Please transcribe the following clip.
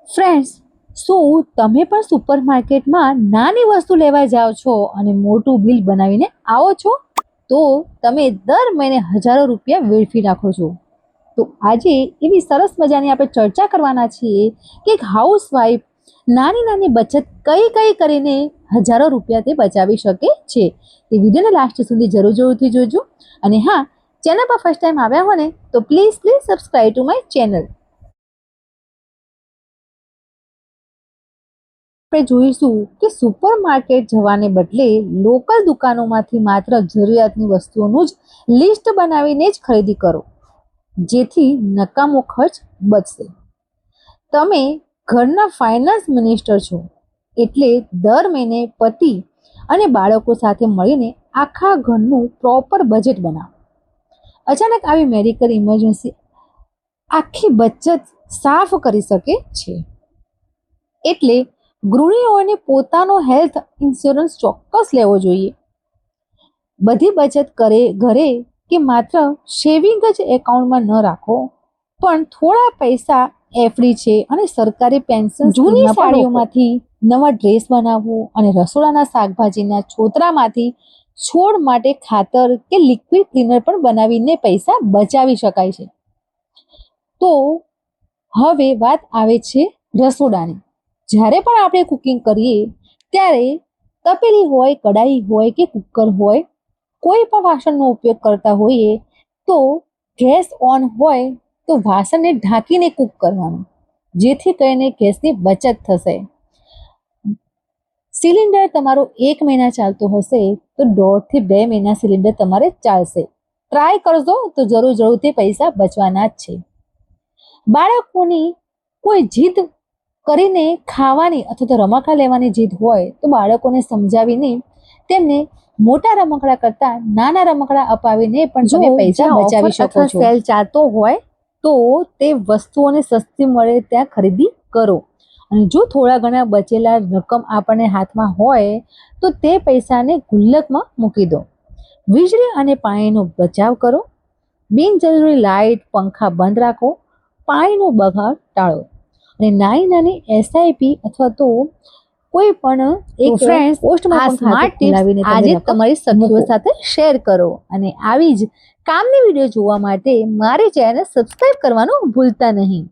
Friends, શું તમે પણ સુપરમાર્કેટમાં નાની વસ્તુ લેવા જાઓ છો અને મોટું બિલ બનાવીને આવો છો? તો તમે દર મહિને હજારો રૂપિયા વેડફી નાખો છો. તો આજે એવી સરસ મજાની આપણે ચર્ચા કરવાના છીએ કે એક હાઉસવાઈફ નાની નાની બચત કઈ કઈ કરીને હજારો રૂપિયા તે બચાવી શકે છે. તે વિડીયોને લાસ્ટ સુધી જરૂરથી જોજો. અને હા, ચેનલ પર ફર્સ્ટ ટાઈમ આવ્યા હોય ને તો please subscribe to my channel. આપણે જોઈશું કે સુપરમાર્કેટ જવાને બદલે લોકલ દુકાનોમાંથી માત્ર જરૂરિયાતની વસ્તુઓનું જ લિસ્ટ બનાવીને જ ખરીદી કરો, જેથી નકામો ખર્ચ બચશે. તમે ઘરના ફાઇનાન્સ મિનિસ્ટર છો, એટલે દર મહિને પતિ અને બાળકો સાથે મળીને આખા ઘરનું પ્રોપર બજેટ બનાવો. અચાનક આવી મેડિકલ ઇમરજન્સી આખી બચત સાફ કરી શકે છે. એટલે ગૃહિણીઓને પોતાનો હેલ્થ ઇન્સ્યોરન્સ ચોક્કસ લેવો જોઈએ. બધી બચત ઘરે કે માત્ર સેવિંગ જ એકાઉન્ટમાં ન રાખો, પણ થોડા પૈસા એફડી છે અને સરકારી પેન્શન, જૂની સાડીઓમાંથી નવા ડ્રેસ બનાવવો અને રસોડાના શાકભાજીના છોતરામાંથી છોડ માટે ખાતર કે લિક્વિડ ક્લીનર પણ બનાવીને પૈસા બચાવી શકાય છે. તો હવે વાત આવે છે રસોડાની. જ્યારે પણ આપણે કુકિંગ કરીએ ત્યારે તપેલી હોય, કડાઈ હોય કે કુકર હોય, કોઈ પણ વાસણનો ઉપયોગ કરતા હોઈએ તો ગેસ ઓન હોય તો વાસણને ઢાંકીને કૂક કરવાનું, જેથી કરીને ગેસની બચત થશે. સિલિન્ડર તમારો 1 મહિના ચાલતો હશે તો 1.5 થી 2 મહિના સિલિન્ડર તમારે ચાલશે. ટ્રાય કરજો તો જરૂર તે પૈસા બચવાના જ છે. બાળકોની કોઈ જીદ કરીને ખાવાની અથવા તો રમકડા લેવાની જીદ હોય તો બાળકોને સમજાવીને તેમને મોટા રમકડા કરતા નાના રમકડા અપાવીને પણ તમે પૈસા બચાવી શકો છો. સેલ ચાલતો હોય તો તે વસ્તુઓને સસ્તી મળે ત્યાં ખરીદી કરો. અને જો થોડા ઘણા બચેલા રકમ આપણને હાથમાં હોય તો તે પૈસાને ગુલ્લકમાં મૂકી દો. વીજળી અને પાણીનો બચાવ કરો. બિનજરૂરી લાઇટ, પંખા બંધ રાખો. પાણીનો બગાડ ટાળો. અને નાની એસઆઈપી અથવા તો કોઈ પણ એક પોસ્ટમાં સ્માર્ટ ટિપ્સ આજે તમારી સખીઓ સાથે શેર કરો. અને આવી જ કામની વિડીયો જોવા માટે મારી ચેનલ સબસ્ક્રાઇબ કરવાનું ભૂલતા નહીં.